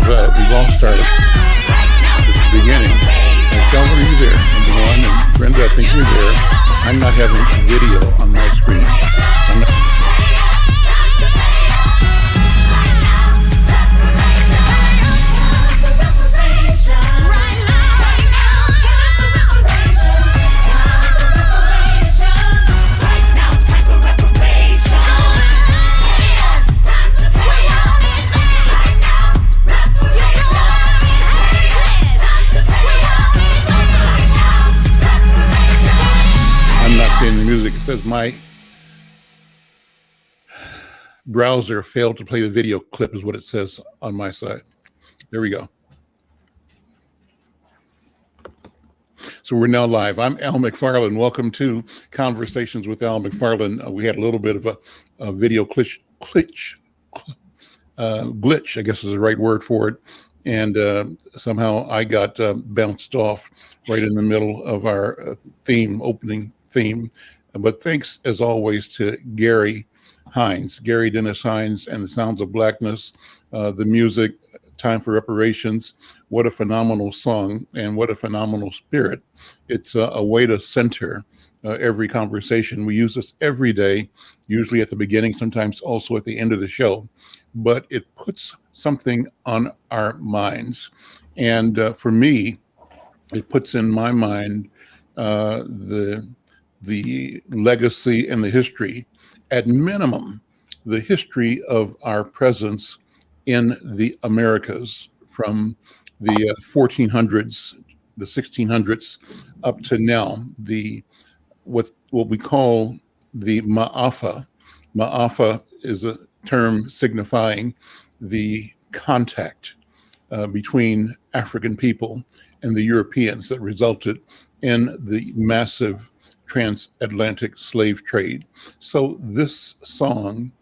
live. We lost our beginning. And Calvin, are you there? Number one. And Brenda, I think you're there. I'm not having video on my screen. The music. It says my browser failed to play the video clip is what it says on my side. There we go. So we're now live. I'm Al McFarlane. Welcome to Conversations with Al McFarlane. We had a little bit of a video glitch, I guess is the right word for it. And somehow I got bounced off right in the middle of our opening theme. But thanks as always to Gary Dennis Hines, and the Sounds of Blackness, the music, Time for Reparations. What a phenomenal song and what a phenomenal spirit. It's a way to center every conversation. We use this every day, usually at the beginning, sometimes also at the end of the show, but it puts something on our minds. And for me, it puts in my mind the legacy and the history, at minimum, the history of our presence in the Americas from the 1400s, the 1600s, up to now. What we call the Ma'afa. Ma'afa is a term signifying the contact between African people and the Europeans that resulted in the massive transatlantic slave trade. So this song,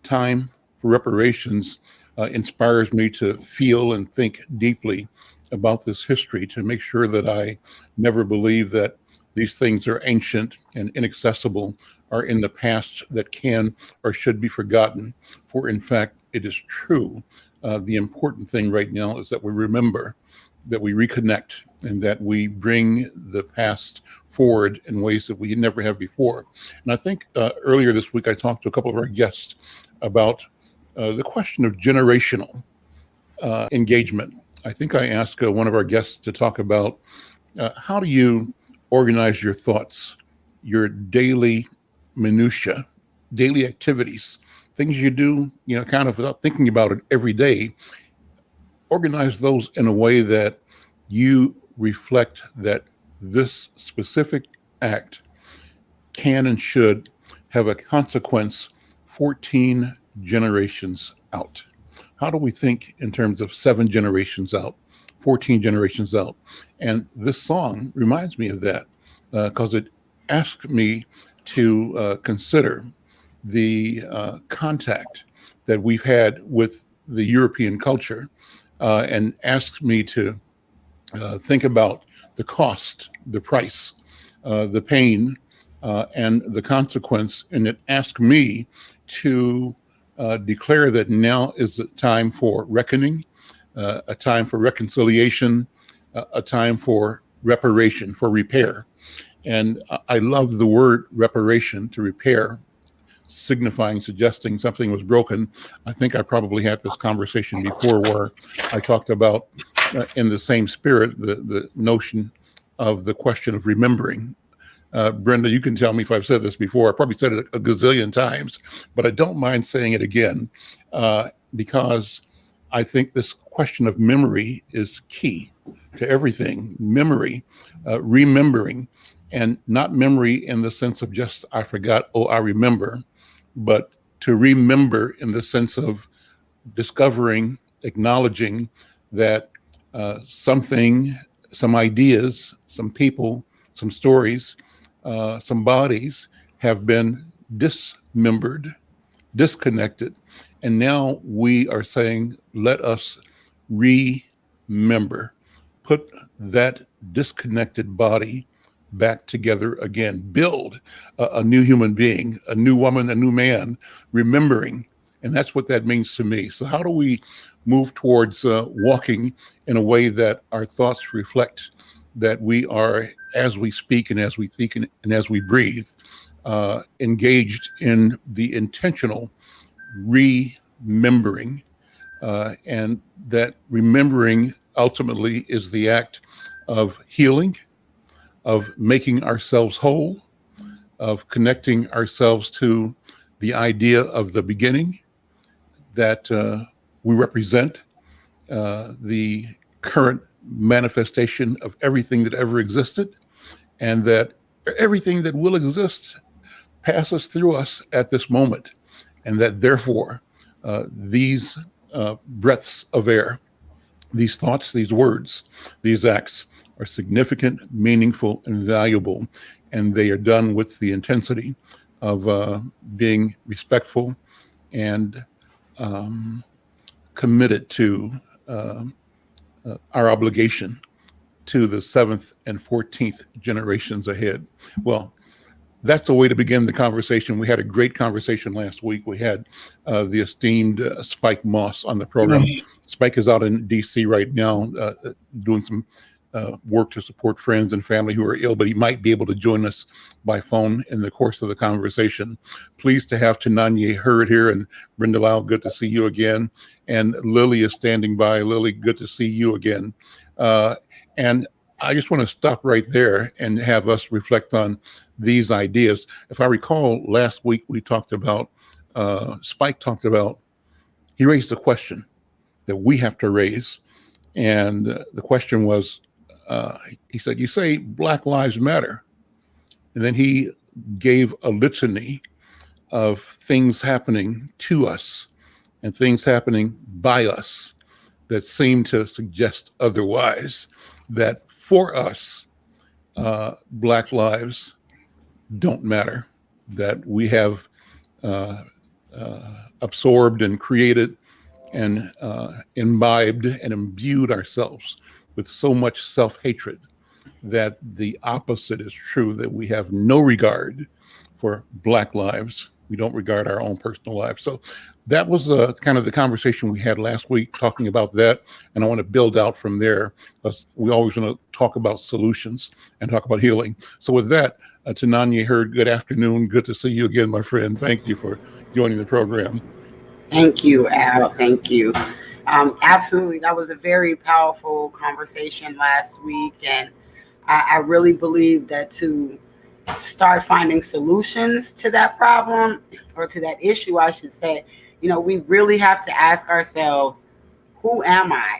Time for Reparations, inspires me to feel and think deeply about this history, to make sure that I never believe that these things are ancient and inaccessible, are in the past that can or should be forgotten. For in fact, it is true. The important thing right now is that we remember, that we reconnect, and that we bring the past forward in ways that we never have before. And I think earlier this week, I talked to a couple of our guests about the question of generational engagement. I think I asked one of our guests to talk about how do you organize your thoughts, your daily minutia, daily activities, things you do, kind of without thinking about it every day. Organize those in a way that you reflect that this specific act can and should have a consequence 14 generations out. How do we think in terms of 7 generations out, 14 generations out? And this song reminds me of that because it asks me to consider the contact that we've had with the European culture, and asks me to think about the cost, the price, the pain, and the consequence. And it asks me to declare that now is the time for reckoning, a time for reconciliation, a time for reparation, for repair. And I love the word reparation, to repair, suggesting something was broken. I think I probably had this conversation before where I talked about, in the same spirit, the notion of the question of remembering. Brenda, you can tell me if I've said this before. I probably said it a gazillion times, but I don't mind saying it again because I think this question of memory is key to everything. Memory, remembering, and not memory in the sense of just I forgot, I remember, but to remember in the sense of discovering, acknowledging that something, some ideas, some people, some stories, some bodies have been dismembered, disconnected. And now we are saying, let us remember, put that disconnected body back together again, build a new human being, a new woman, a new man, remembering. And that's what that means to me. So how do we move towards walking in a way that our thoughts reflect that we are, as we speak and as we think and as we breathe, engaged in the intentional remembering, and that remembering ultimately is the act of healing, of making ourselves whole, of connecting ourselves to the idea of the beginning, that we represent the current manifestation of everything that ever existed, and that everything that will exist passes through us at this moment, and that therefore these breaths of air, these thoughts, these words, these acts are significant, meaningful, and valuable, and they are done with the intensity of being respectful and committed to our obligation to the 7th and 14th generations ahead. Well, that's the way to begin the conversation. We had a great conversation last week. We had the esteemed Spike Moss on the program. Spike is out in D.C. right now doing some work to support friends and family who are ill, but he might be able to join us by phone in the course of the conversation. Pleased to have Tananya Hurd here, and Brenda Lau, good to see you again. And Lily is standing by. Lily, good to see you again. And I just want to stop right there and have us reflect on these ideas. If I recall, last week we talked about, Spike talked about, he raised a question that we have to raise. And the question was, he said, you say Black Lives Matter. And then he gave a litany of things happening to us and things happening by us that seem to suggest otherwise, that for us, Black lives don't matter, that we have absorbed and created and imbibed and imbued ourselves with so much self-hatred that the opposite is true, that we have no regard for Black lives. We don't regard our own personal lives. So that was kind of the conversation we had last week, talking about that. And I want to build out from there. We always want to talk about solutions and talk about healing. So with that, Tananya Hurd, good afternoon. Good to see you again, my friend. Thank you for joining the program. Thank you, Al. Thank you. Absolutely. That was a very powerful conversation last week. And I really believe that to start finding solutions to that problem, or to that issue, I should say, we really have to ask ourselves, who am I?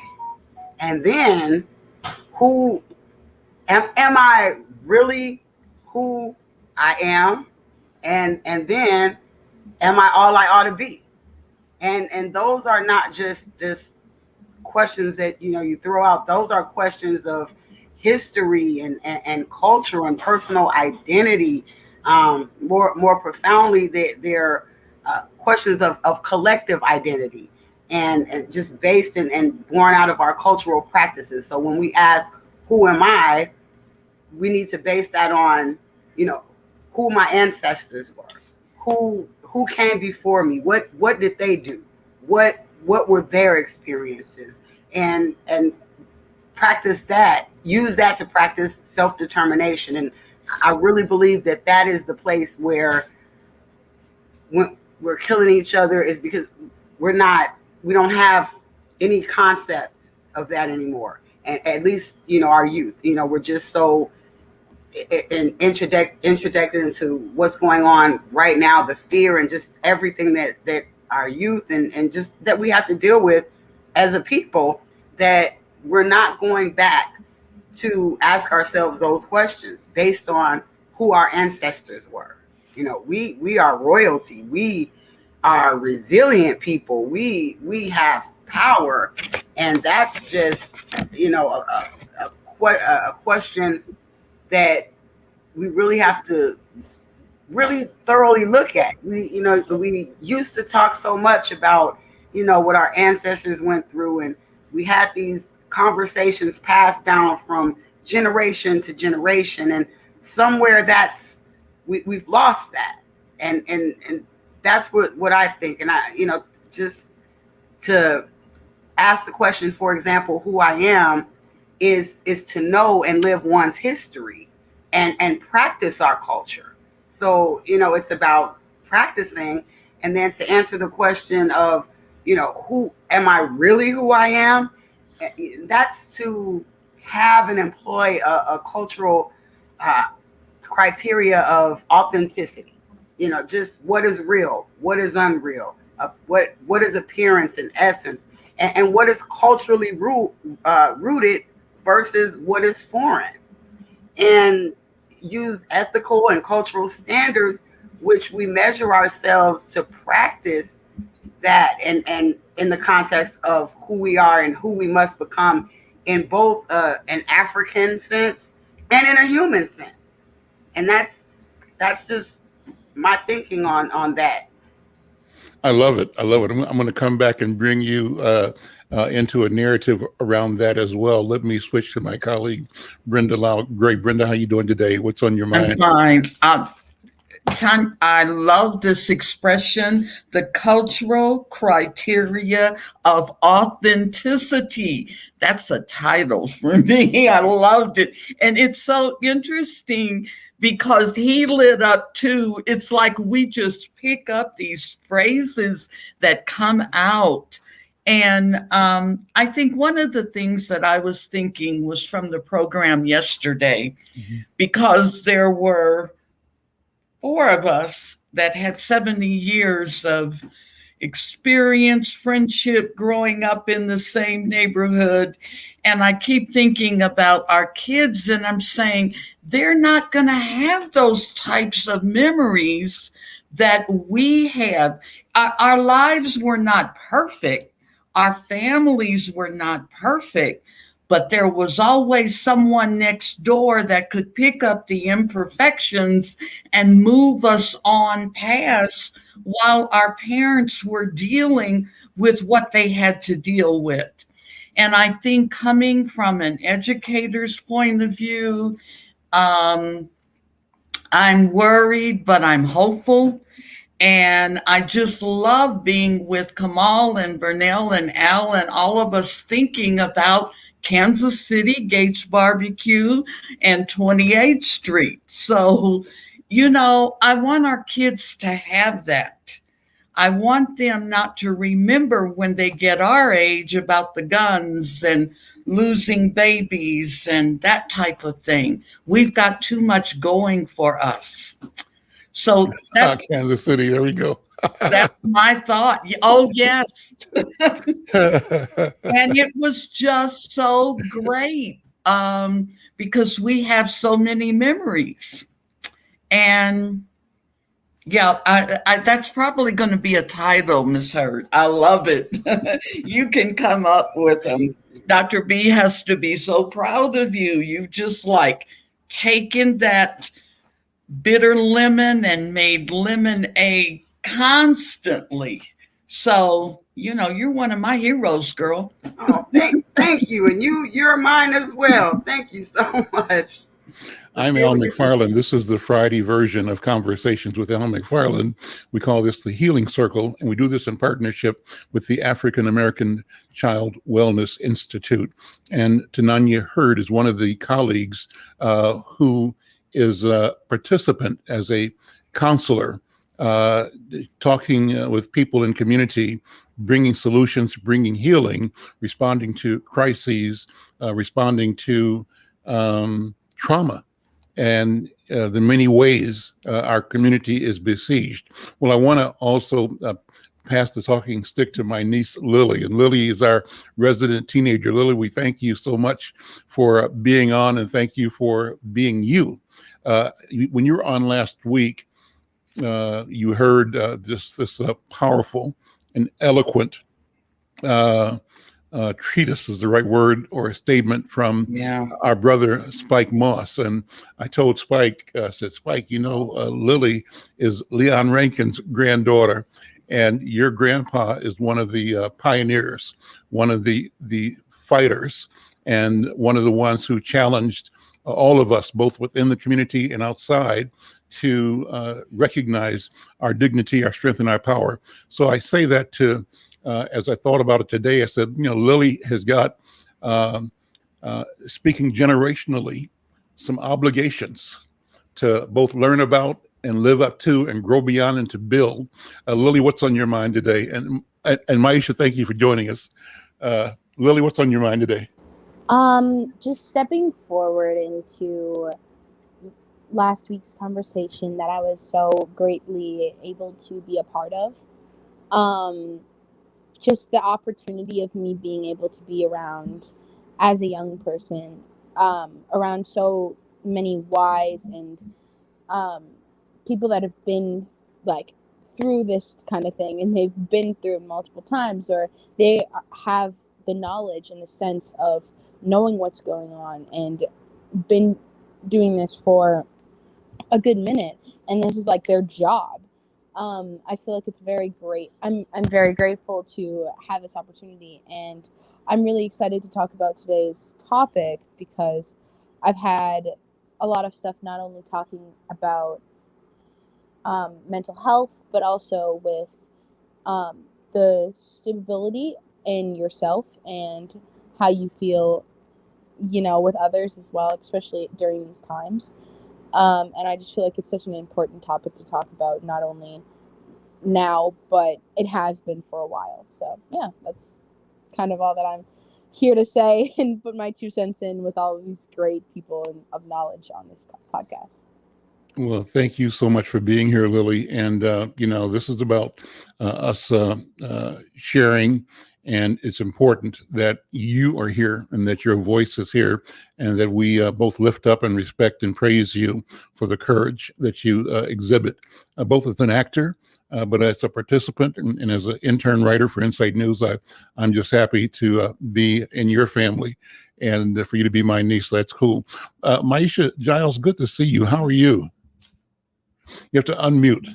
And then who am I really who I am? And then am I all I ought to be? And those are not just questions that you throw out. Those are questions of history and culture and personal identity. More profoundly, they're questions of collective identity, and just based and born out of our cultural practices. So when we ask, who am I, we need to base that on who my ancestors were, who came before me, what did they do, what were their experiences, and practice that, use that to practice self-determination. And I really believe that is the place where, when we're killing each other, is because we don't have any concept of that anymore. And at least our youth, we're just so introduced into what's going on right now, the fear and just everything that our youth and just that we have to deal with as a people, that we're not going back to ask ourselves those questions based on who our ancestors were. We are royalty. We are resilient people. We have power, and that's just a question that we really have to really thoroughly look at. We used to talk so much about what our ancestors went through, and we had these conversations passed down from generation to generation, and somewhere we've lost that, and that's what I think. And I just to ask the question, for example, who I am is to know and live one's history and practice our culture. So, it's about practicing, and then to answer the question of, who am I really, who I am? That's to have and employ a cultural uh, criteria of authenticity. Just what is real, what is unreal, what is appearance and essence, and what is culturally rooted versus what is foreign, and use ethical and cultural standards which we measure ourselves to practice that, and in the context of who we are and who we must become in both an African sense and in a human sense. And that's just my thinking on that. I love it. I love it. I'm going to come back and bring you into a narrative around that as well. Let me switch to my colleague, Brenda Lau. Great, Brenda, how you doing today? What's on your mind? I'm fine. I love this expression, the cultural criteria of authenticity. That's a title for me. I loved it. And it's so interesting because he lit up too. It's like we just pick up these phrases that come out. And I think one of the things that I was thinking was from the program yesterday, because there were 4 of us that had 70 years of experience, friendship, growing up in the same neighborhood. And I keep thinking about our kids, and I'm saying they're not going to have those types of memories that we have. Our lives were not perfect. Our families were not perfect. But there was always someone next door that could pick up the imperfections and move us on past while our parents were dealing with what they had to deal with. And I think coming from an educator's point of view, I'm worried, but I'm hopeful. And I just love being with Kamal and Burnell and Al and all of us thinking about Kansas City, Gates Barbecue, and 28th Street. So, I want our kids to have that. I want them not to remember when they get our age about the guns and losing babies and that type of thing. We've got too much going for us. So that's Kansas City, there we go. That's my thought. Oh, yes. And it was just so great because we have so many memories. And yeah, I that's probably going to be a title, Miss Hurt. I love it. You can come up with them. Dr. B has to be so proud of you. You just taken that bitter lemon and made lemonade constantly. So, you're one of my heroes, girl. Oh, thank you. And you're mine as well. Thank you so much. I'm Al McFarlane. This is the Friday version of Conversations with Al McFarlane. We call this the Healing Circle, and we do this in partnership with the African American Child Wellness Institute. And Tananya Hurd is one of the colleagues who is a participant as a counselor, talking with people in community, bringing solutions, bringing healing, responding to crises, responding to trauma, and the many ways our community is besieged. Well, I want to also pass the talking stick to my niece, Lily. And Lily is our resident teenager. Lily, we thank you so much for being on, and thank you for being you. When you were on last week, you heard this powerful and eloquent treatise is the right word, or a statement from our brother Spike Moss. And I told Spike, I said, Spike, Lily is Leon Rankin's granddaughter, and your grandpa is one of the pioneers, one of the fighters, and one of the ones who challenged all of us, both within the community and outside, to recognize our dignity, our strength, and our power. So I say that to as I thought about it today, I said, Lily has got, speaking generationally, some obligations to both learn about and live up to and grow beyond and to build. Lily, what's on your mind today? And Maisha, thank you for joining us. Lily, what's on your mind today? Just stepping forward into last week's conversation that I was so greatly able to be a part of. Just the opportunity of me being able to be around as a young person, around so many wise and people that have been like through this kind of thing, and they've been through it multiple times, or they have the knowledge and the sense of knowing what's going on and been doing this for a good minute, and this is like their job. I feel like it's very great. I'm very grateful to have this opportunity, and I'm really excited to talk about today's topic because I've had a lot of stuff not only talking about mental health, but also with the stability in yourself and how you feel, with others as well, especially during these times. And I just feel like it's such an important topic to talk about, not only now, but it has been for a while. So yeah, that's kind of all that I'm here to say and put my 2 cents in with all of these great people of knowledge on this podcast. Well, thank you so much for being here, Lily. And, this is about us sharing, and it's important that you are here and that your voice is here, and that we both lift up and respect and praise you for the courage that you exhibit, both as an actor, but as a participant and as an intern writer for Inside News. I'm just happy to be in your family and for you to be my niece. That's cool. Maisha Giles, good to see you. How are you? You have to unmute.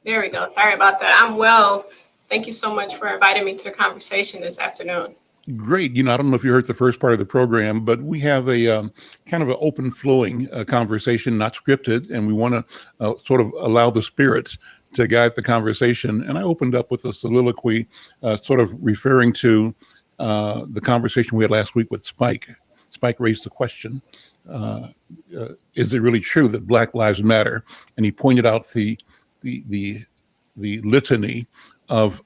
There we go. Sorry about that. I'm well. Thank you so much for inviting me to the conversation this afternoon. Great. I don't know if you heard the first part of the program, but we have a kind of an open flowing conversation, not scripted, and we want to sort of allow the spirits to guide the conversation. And I opened up with a soliloquy, sort of referring to the conversation we had last week with Spike. Spike raised the question, is it really true that Black Lives Matter? And he pointed out the litany of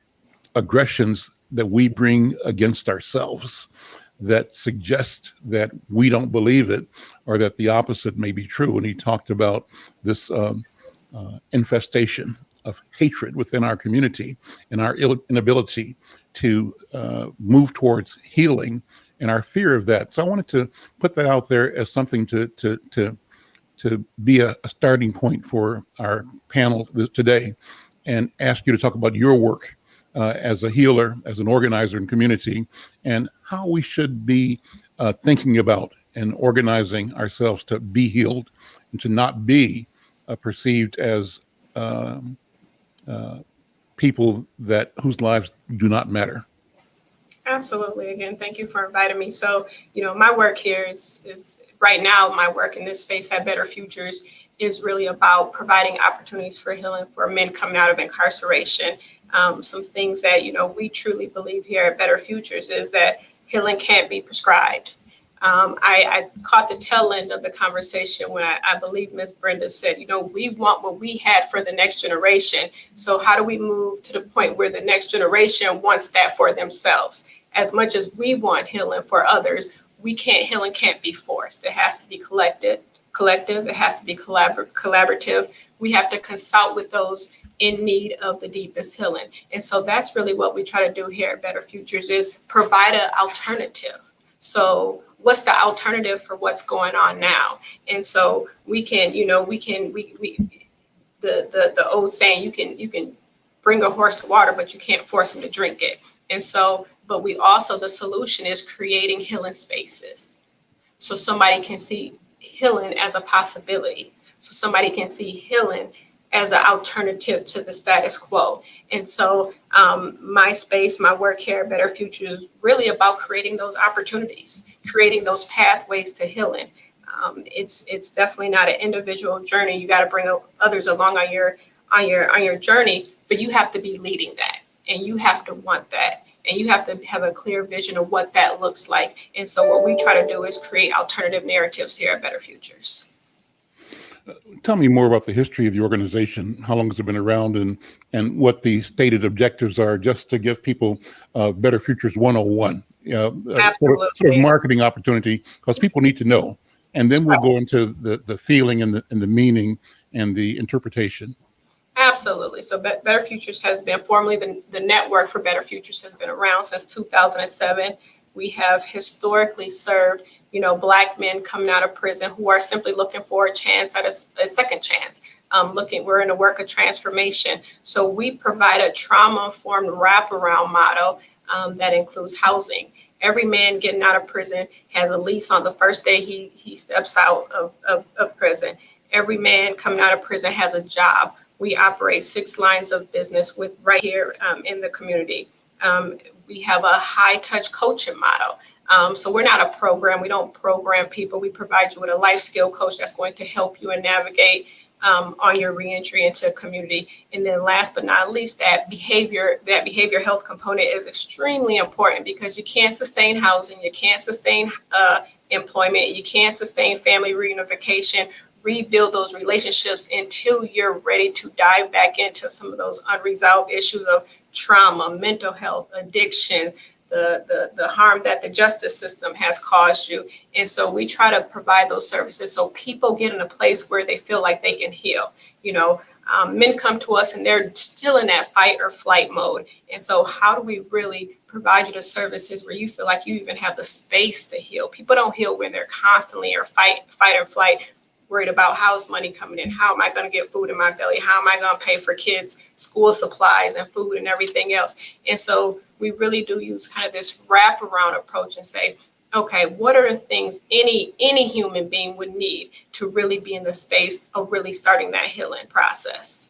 aggressions that we bring against ourselves that suggest that we don't believe it, or that the opposite may be true. And he talked about this infestation of hatred within our community and our inability to move towards healing and our fear of that. So I wanted to put that out there as something to be a starting point for our panel today, and ask you to talk about your work as a healer, as an organizer in community, and how we should be thinking about and organizing ourselves to be healed and to not be perceived as people whose lives do not matter. Absolutely. Again, thank you for inviting me. So, my work here is right now, my work in this space at Better Futures is really about providing opportunities for healing for men coming out of incarceration. Some things that, we truly believe here at Better Futures is that healing can't be prescribed. I caught the tail end of the conversation when I believe Ms. Brenda said, we want what we had for the next generation. So how do we move to the point where the next generation wants that for themselves? As much as we want healing for others, healing can't be forced. It has to be collective. It has to be collaborative. We have to consult with those in need of the deepest healing. And so that's really what we try to do here at Better Futures, is provide an alternative. So what's the alternative for what's going on now? And so we can, the old saying, you can bring a horse to water, but you can't force him to drink it. And so, but we also, the solution is creating healing spaces. So somebody can see healing as a possibility. So somebody can see healing as an alternative to the status quo. And so my space, my work here at Better Future is really about creating those opportunities, creating those pathways to healing. It's definitely not an individual journey. You got to bring others along on your journey, but you have to be leading that, and you have to want that, and you have to have a clear vision of what that looks like. And so what we try to do is create alternative narratives here at Better Futures. Tell me more about the history of the organization. How long has it been around, and what the stated objectives are, just to give people Better Futures 101, sort of marketing opportunity, because people need to know. And then we'll go into the feeling and the meaning and the interpretation. Absolutely. So Better Futures has been formerly the network for Better Futures has been around since 2007. We have historically served, Black men coming out of prison who are simply looking for a chance at a second chance. We're in a work of transformation. So we provide a trauma-informed wraparound model that includes housing. Every man getting out of prison has a lease on the first day he steps out of prison. Every man coming out of prison has a job. We operate 6 lines of business right here in the community. We have a high-touch coaching model. So we're not a program. We don't program people. We provide you with a life skill coach that's going to help you and navigate on your reentry into community. And then last but not least, that behavior health component is extremely important, because you can't sustain housing, you can't sustain employment, you can't sustain family reunification, rebuild those relationships until you're ready to dive back into some of those unresolved issues of trauma, mental health, addictions, the harm that the justice system has caused you. And so we try to provide those services so people get in a place where they feel like they can heal. Men come to us and they're still in that fight or flight mode. And so how do we really provide you the services where you feel like you even have the space to heal? People don't heal when they're constantly or fight or flight, worried about how's money coming in, how am I going to get food in my belly, how am I going to pay for kids' school supplies and food and everything else. And so we really do use kind of this wraparound approach and say, okay, what are the things any human being would need to really be in the space of really starting that healing process?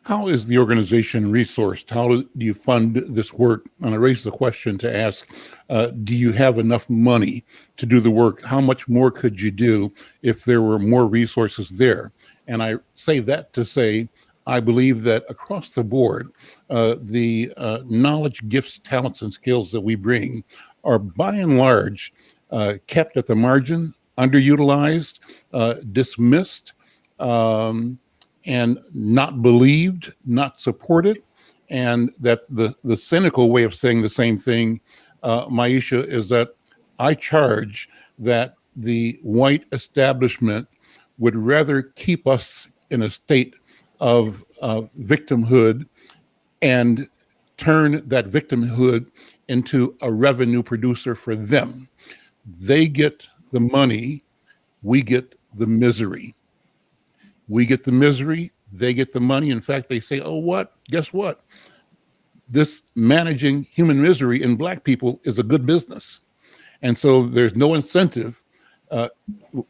How is the organization resourced? How do you fund this work? And I raise the question to ask, do you have enough money to do the work? How much more could you do if there were more resources there? And I say that to say, I believe that across the board, the knowledge, gifts, talents, and skills that we bring are by and large kept at the margin, underutilized, dismissed, and not believed, not supported. And that the cynical way of saying the same thing, Maisha, is that I charge that the white establishment would rather keep us in a state of victimhood and turn that victimhood into a revenue producer for them. They get the money, we get the misery. We get the misery, they get the money. In fact, they say, oh, guess what? This managing human misery in Black people is a good business. And so there's no incentive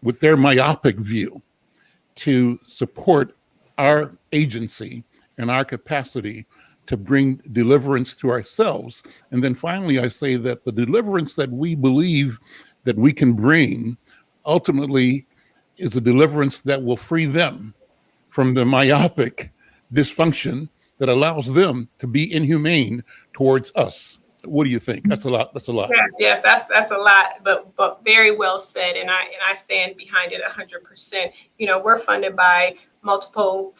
with their myopic view to support our agency and our capacity to bring deliverance to ourselves. And then finally, I say that the deliverance that we believe that we can bring ultimately is a deliverance that will free them from the myopic dysfunction that allows them to be inhumane towards us. What do you think? That's a lot. Yes, that's a lot, but very well said, and I stand behind it 100%. We're funded by multiple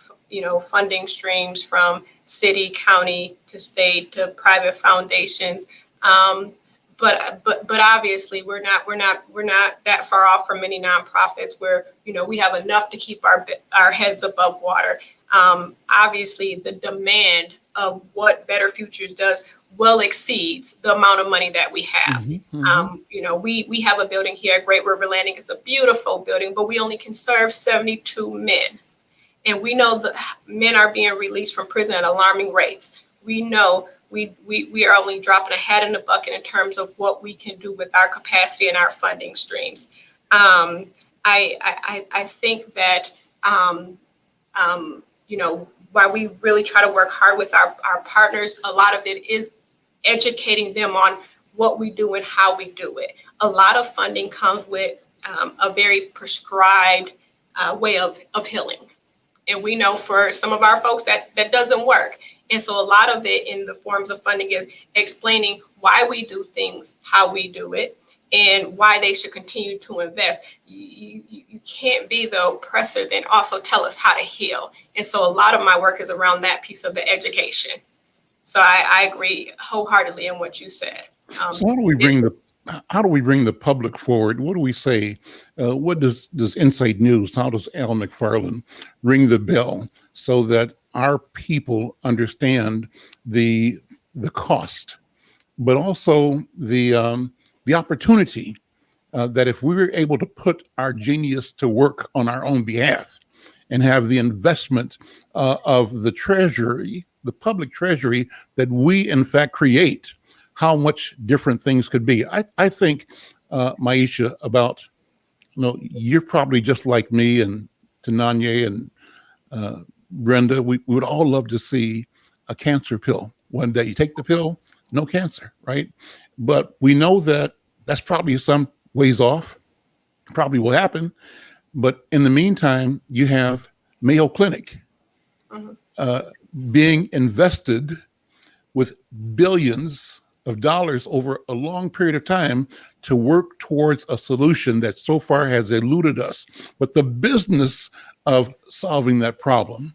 funding streams, from city, county, to state, to private foundations. But obviously we're not that far off from many nonprofits where we have enough to keep our heads above water. Obviously the demand of what Better Futures does well exceeds the amount of money that we have. We have a building here at Great River Landing. It's a beautiful building, but we only can serve 72 men. And we know that men are being released from prison at alarming rates. We know we are only dropping a hat in the bucket in terms of what we can do with our capacity and our funding streams. I think that while we really try to work hard with our partners, a lot of it is educating them on what we do and how we do it. A lot of funding comes with a very prescribed way of healing. And we know for some of our folks that doesn't work. And so a lot of it in the forms of funding is explaining why we do things, how we do it, and why they should continue to invest. You can't be the oppressor, then also tell us how to heal. And so a lot of my work is around that piece of the education. So I agree wholeheartedly in what you said. So how do we bring the public forward? What do we say? What does Insight News, how does Al McFarlane ring the bell so that our people understand the cost, but also the opportunity that if we were able to put our genius to work on our own behalf and have the investment of the treasury, the public treasury that we in fact create, how much different things could be. I think, Maisha, about, you're probably just like me and Tananya and Brenda. We would all love to see a cancer pill one day. You take the pill, no cancer, right? But we know that that's probably some ways off, probably will happen. But in the meantime, you have Mayo Clinic being invested with billions of dollars over a long period of time to work towards a solution that so far has eluded us. But the business of solving that problem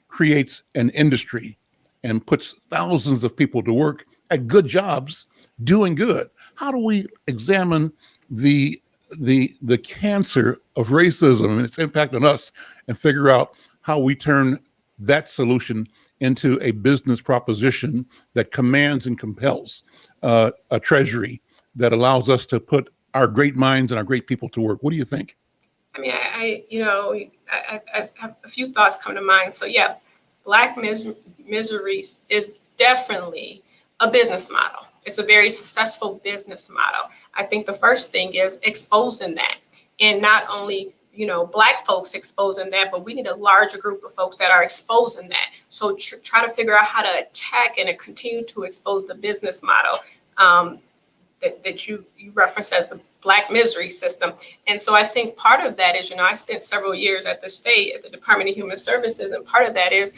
creates an industry and puts thousands of people to work at good jobs doing good. How do we examine the cancer of racism and its impact on us and figure out how we turn that solution into a business proposition that commands and compels a treasury that allows us to put our great minds and our great people to work? What do you think? I mean, I have a few thoughts come to mind. So yeah, Black misery is definitely a business model. It's a very successful business model. I think the first thing is exposing that, and not only Black folks exposing that, but we need a larger group of folks that are exposing that. So try to figure out how to attack and continue to expose the business model that you referenced as the Black misery system. And so I think part of that is, I spent several years at the state, at the Department of Human Services, and part of that is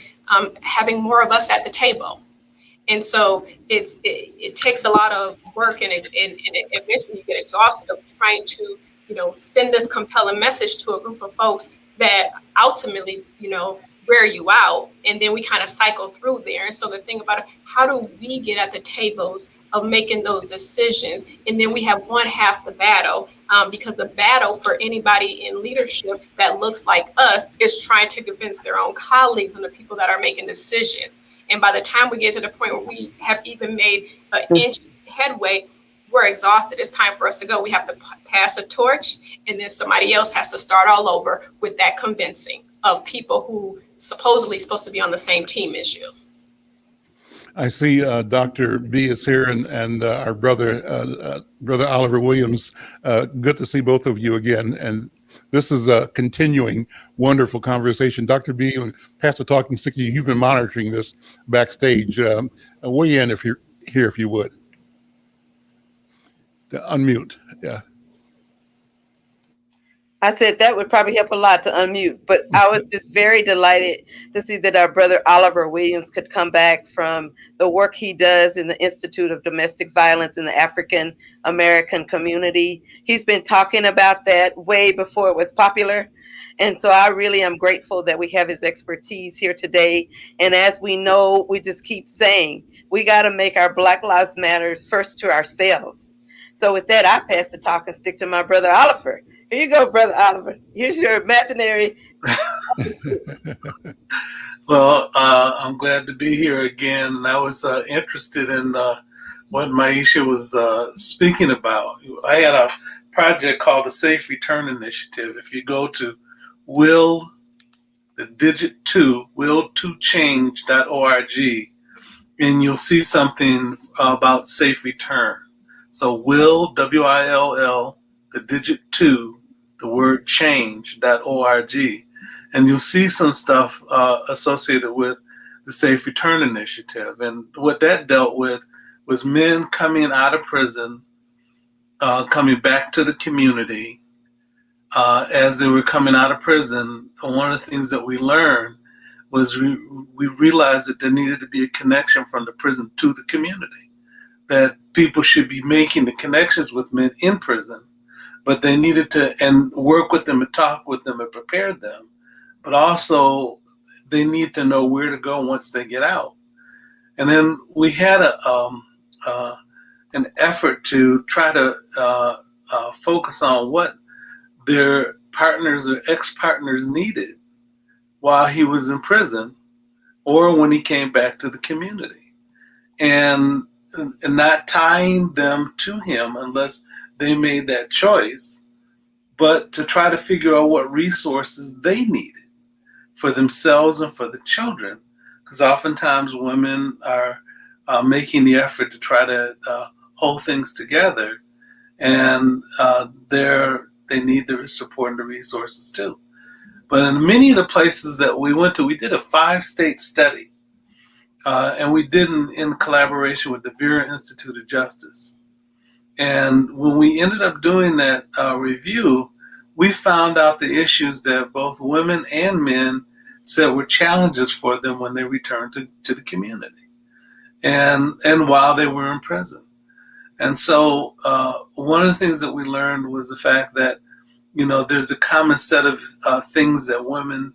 having more of us at the table. And so it takes a lot of work, and eventually you get exhausted of trying to send this compelling message to a group of folks that ultimately wear you out, and then we kind of cycle through there. And so the thing about it, how do we get at the tables of making those decisions? And then we have one half the battle, because the battle for anybody in leadership that looks like us is trying to convince their own colleagues and the people that are making decisions. And by the time we get to the point where we have even made an inch headway, we're exhausted. It's time for us to go. We have to pass a torch, and then somebody else has to start all over with that convincing of people who supposedly supposed to be on the same team as you. I see Dr. B is here, and our brother Oliver Williams. Good to see both of you again. And this is a continuing wonderful conversation. Dr. B, pass the talking stick to you. You've been monitoring this backstage. Weigh in if you're here, if you would. To unmute, yeah. I said that would probably help a lot to unmute, but I was just very delighted to see that our brother Oliver Williams could come back from the work he does in the Institute of Domestic Violence in the African American community. He's been talking about that way before it was popular. And so I really am grateful that we have his expertise here today. And as we know, we just keep saying, we got to make our Black Lives Matters first to ourselves. So with that, I pass the talking stick to my brother Oliver. Here you go, Brother Oliver. Here's your imaginary. Well, I'm glad to be here again. I was interested in what Maisha was speaking about. I had a project called the Safe Return Initiative. If you go to will2change.org, and you'll see something about safe return. So WILL, the digit 2, the word change.org, and you'll see some stuff associated with the Safe Return Initiative. And what that dealt with was men coming out of prison, coming back to the community. As they were coming out of prison, one of the things that we learned was we realized that there needed to be a connection from the prison to the community, that people should be making the connections with men in prison, but they needed to and work with them and talk with them and prepare them, but also they need to know where to go once they get out. And then we had an effort to try to focus on what their partners or ex-partners needed while he was in prison or when he came back to the community, and not tying them to him unless they made that choice, but to try to figure out what resources they needed for themselves and for the children, because oftentimes women are making the effort to try to hold things together, and they need the support and the resources too. But in many of the places that we went to, we did a 5-state study, and we did in collaboration with the Vera Institute of Justice. And when we ended up doing that review, we found out the issues that both women and men said were challenges for them when they returned to the community and while they were in prison. And so one of the things that we learned was the fact that, there's a common set of things that women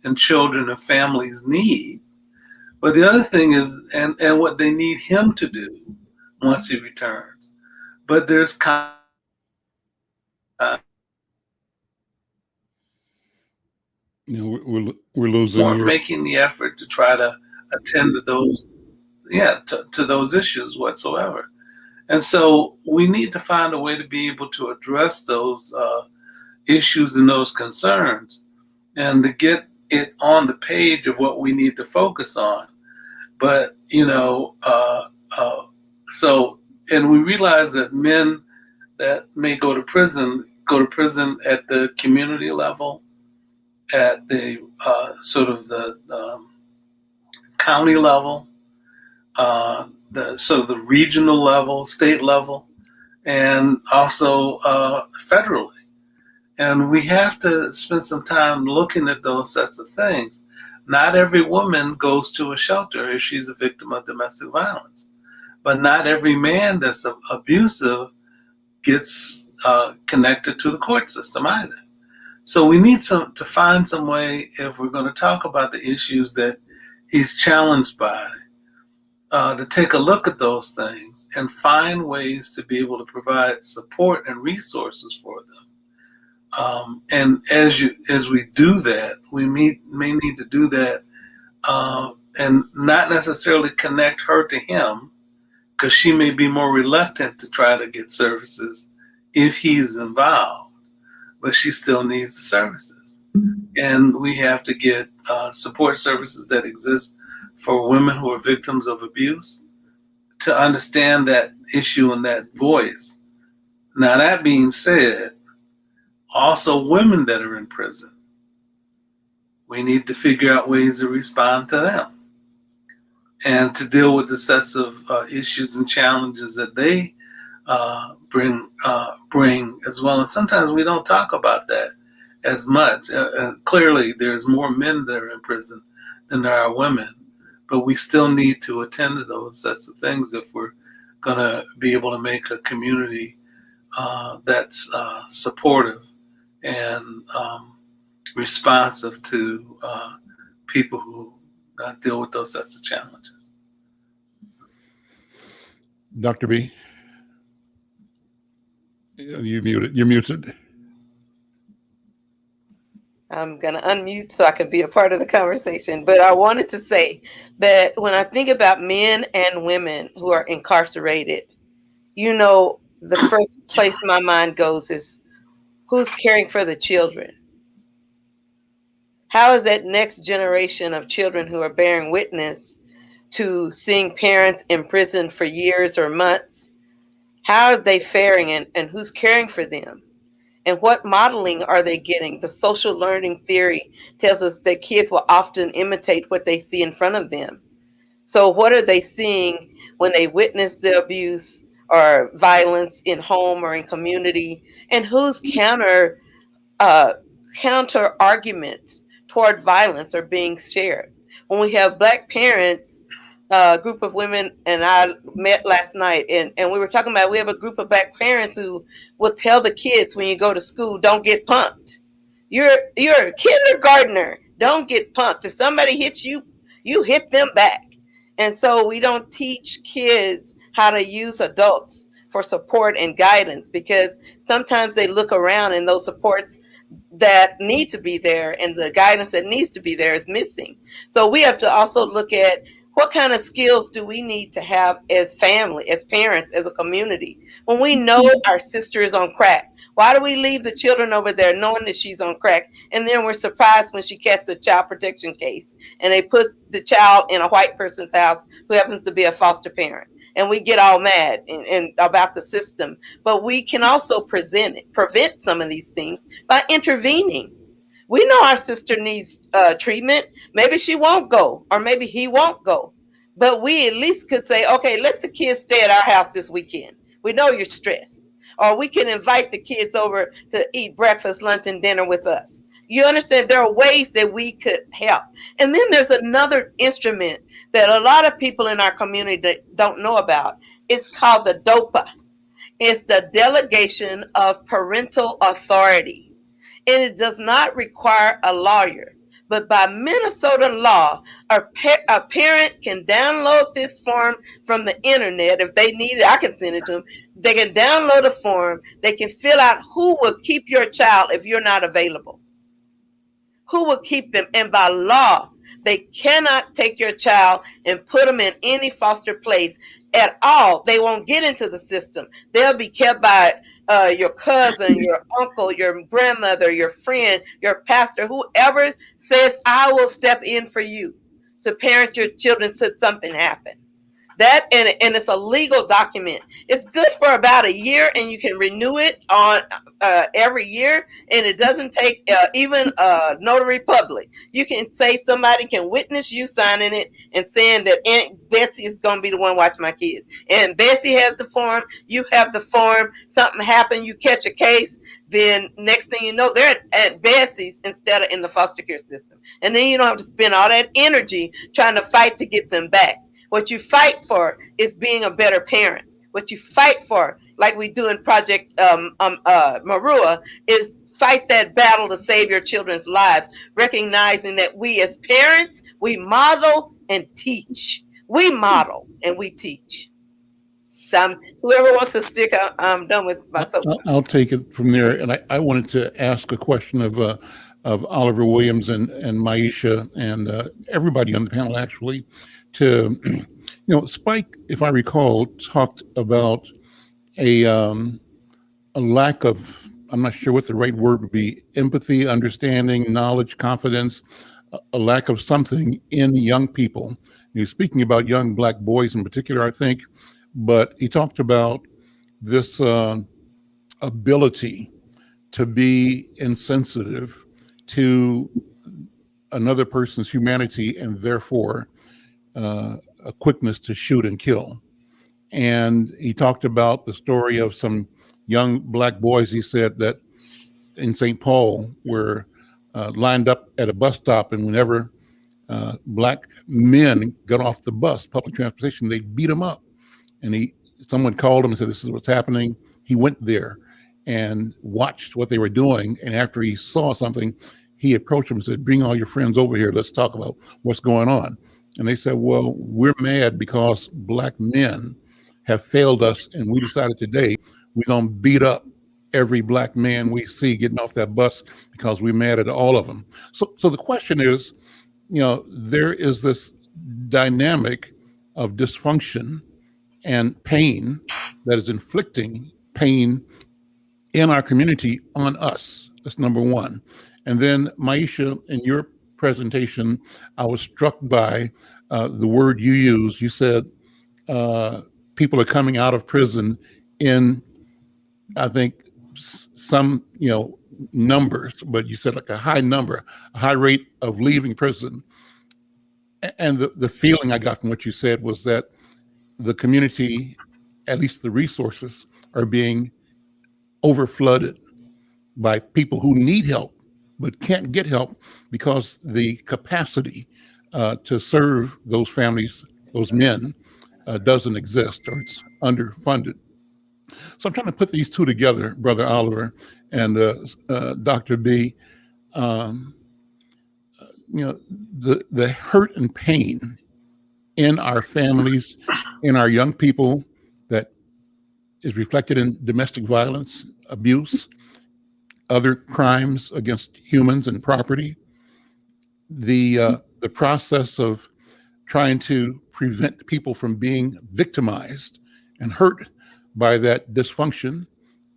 and children and families need. But the other thing is, and what they need him to do once he returns. But there's we're losing weren't making the effort to try to attend to those, to those issues whatsoever. And so we need to find a way to be able to address those issues and those concerns, and to get it on the page of what we need to focus on. But so, and we realize that men that may go to prison at the community level, at the sort of the county level, the sort of the regional level, state level, and also federally. And we have to spend some time looking at those sets of things. Not every woman goes to a shelter if she's a victim of domestic violence, but not every man that's abusive gets connected to the court system either. So we need to find some way, if we're going to talk about the issues that he's challenged by, to take a look at those things and find ways to be able to provide support and resources for them. And as we do that, we may need to do that and not necessarily connect her to him, because she may be more reluctant to try to get services if he's involved, but she still needs the services. And we have to get support services that exist for women who are victims of abuse to understand that issue and that voice. Now, that being said, also women that are in prison, we need to figure out ways to respond to them and to deal with the sets of issues and challenges that they bring as well. And sometimes we don't talk about that as much. Clearly, there's more men that are in prison than there are women, but we still need to attend to those sets of things if we're going to be able to make a community that's supportive and responsive to people who deal with those sets of challenges. Dr. B, you're muted. I'm going to unmute so I can be a part of the conversation. But I wanted to say that when I think about men and women who are incarcerated, the first place my mind goes is, who's caring for the children? How is that next generation of children who are bearing witness to seeing parents imprisoned for years or months, how are they faring, and who's caring for them? And what modeling are they getting? The social learning theory tells us that kids will often imitate what they see in front of them. So what are they seeing when they witness the abuse or violence in home or in community? And whose counter arguments toward violence are being shared? When we have Black parents, a group of women and I met last night, and we were talking about, we have a group of Black parents who will tell the kids when you go to school, don't get punked. You're a kindergartner. Don't get punked. If somebody hits you, you hit them back. And so we don't teach kids how to use adults for support and guidance, because sometimes they look around and those supports that need to be there and the guidance that needs to be there is missing. So we have to also look at what kind of skills do we need to have as family, as parents, as a community. When we know our sister is on crack, why do we leave the children over there knowing that she's on crack? And then we're surprised when she gets a child protection case and they put the child in a white person's house who happens to be a foster parent. And we get all mad and about the system. But we can also prevent some of these things by intervening. We know our sister needs treatment. Maybe she won't go, or maybe he won't go. But we at least could say, okay, let the kids stay at our house this weekend. We know you're stressed. Or we can invite the kids over to eat breakfast, lunch, and dinner with us. You understand, there are ways that we could help. And then there's another instrument that a lot of people in our community don't know about. It's called the DOPA. It's the Delegation of Parental Authority. And it does not require a lawyer. But by Minnesota law, a parent can download this form from the internet. If they need it, I can send it to them. They can download a form. They can fill out who will keep your child if you're not available. Who will keep them? And by law, they cannot take your child and put them in any foster place at all. They won't get into the system. They'll be kept by your cousin, your uncle, your grandmother, your friend, your pastor, whoever says, I will step in for you to parent your children should something happen. That and it's a legal document. It's good for about a year, and you can renew it on every year, and it doesn't take even a notary public. You can say somebody can witness you signing it and saying that Aunt Bessie is going to be the one watching my kids. And Bessie has the form, you have the form. Something happened, you catch a case, then next thing you know, they're at Bessie's instead of in the foster care system. And then you don't have to spend all that energy trying to fight to get them back. What you fight for is being a better parent. What you fight for, like we do in Project Marua, is fight that battle to save your children's lives, recognizing that we as parents, we model and teach. We model and we teach. So whoever wants to stick, I'm done with my soapbox. I'll take it from there. And I wanted to ask a question of Oliver Williams and Maisha and everybody on the panel, actually. Spike, if I recall, talked about a lack of, I'm not sure what the right word would be, empathy, understanding, knowledge, confidence, a lack of something in young people. He was speaking about young Black boys in particular, I think, but he talked about this ability to be insensitive to another person's humanity and therefore a quickness to shoot and kill. And he talked about the story of some young Black boys, he said, that in St. Paul were lined up at a bus stop, and whenever Black men got off the bus, public transportation, they beat them up. And someone called him and said, this is what's happening. He went there and watched what they were doing. And after he saw something, he approached them and said, bring all your friends over here. Let's talk about what's going on. And they said, well, we're mad because Black men have failed us. And we decided today we're going to beat up every Black man we see getting off that bus because we're mad at all of them. So the question is, there is this dynamic of dysfunction and pain that is inflicting pain in our community on us. That's number one. And then, Maisha, in your presentation, I was struck by the word you used. You said people are coming out of prison in, I think, some numbers, but you said like a high number, a high rate of leaving prison. And the feeling I got from what you said was that the community, at least the resources, are being overflooded by people who need help but can't get help because the capacity to serve those families, those men, doesn't exist, or it's underfunded. So I'm trying to put these two together, Brother Oliver and Dr. B. Um, the hurt and pain in our families, in our young people, that is reflected in domestic violence, abuse, other crimes against humans and property. The process of trying to prevent people from being victimized and hurt by that dysfunction.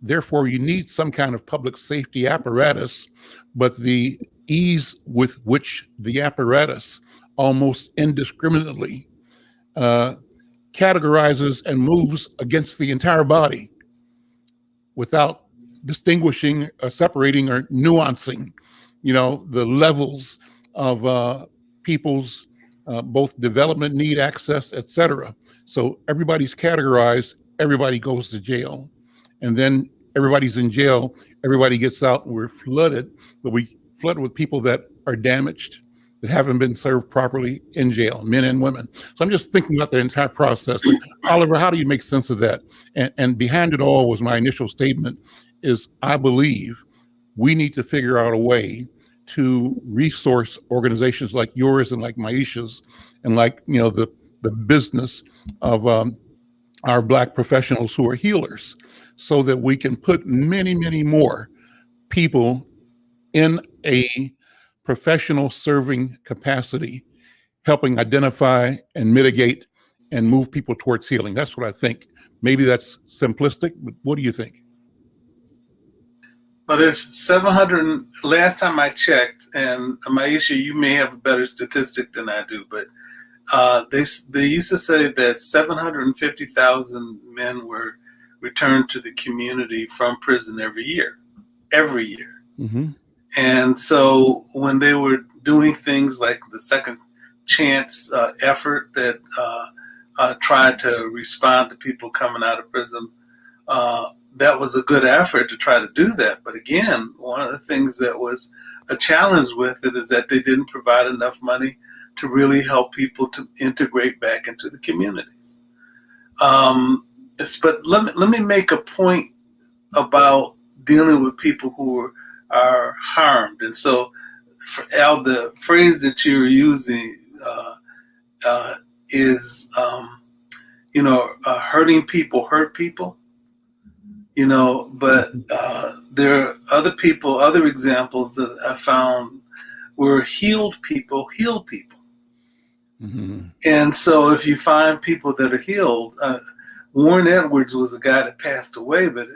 Therefore, you need some kind of public safety apparatus, but the ease with which the apparatus almost indiscriminately categorizes and moves against the entire body without distinguishing, separating, or nuancing, the levels of people's both development need, access, etc. So everybody's categorized, everybody goes to jail. And then everybody's in jail, everybody gets out, and we're flooded, but we flooded with people that are damaged, that haven't been served properly in jail, men and women. So I'm just thinking about the entire process. And Oliver, how do you make sense of that? And behind it all was my initial statement is I believe we need to figure out a way to resource organizations like yours and like Maisha's and like, the business of our Black professionals who are healers, so that we can put many, many more people in a professional serving capacity, helping identify and mitigate and move people towards healing. That's what I think. Maybe that's simplistic, but what do you think? Well, there's 700, last time I checked, and Maisha, you may have a better statistic than I do, but they used to say that 750,000 men were returned to the community from prison every year. Mm-hmm. And so when they were doing things like the second chance effort that tried to respond to people coming out of prison, that was a good effort to try to do that. But again, one of the things that was a challenge with it is that they didn't provide enough money to really help people to integrate back into the communities. But let me make a point about dealing with people who are harmed. And so, Al, the phrase that you're using is, hurting people hurt people. But there are other examples that I found where healed people heal people. Mm-hmm. And so if you find people that are healed, Warren Edwards was a guy that passed away, but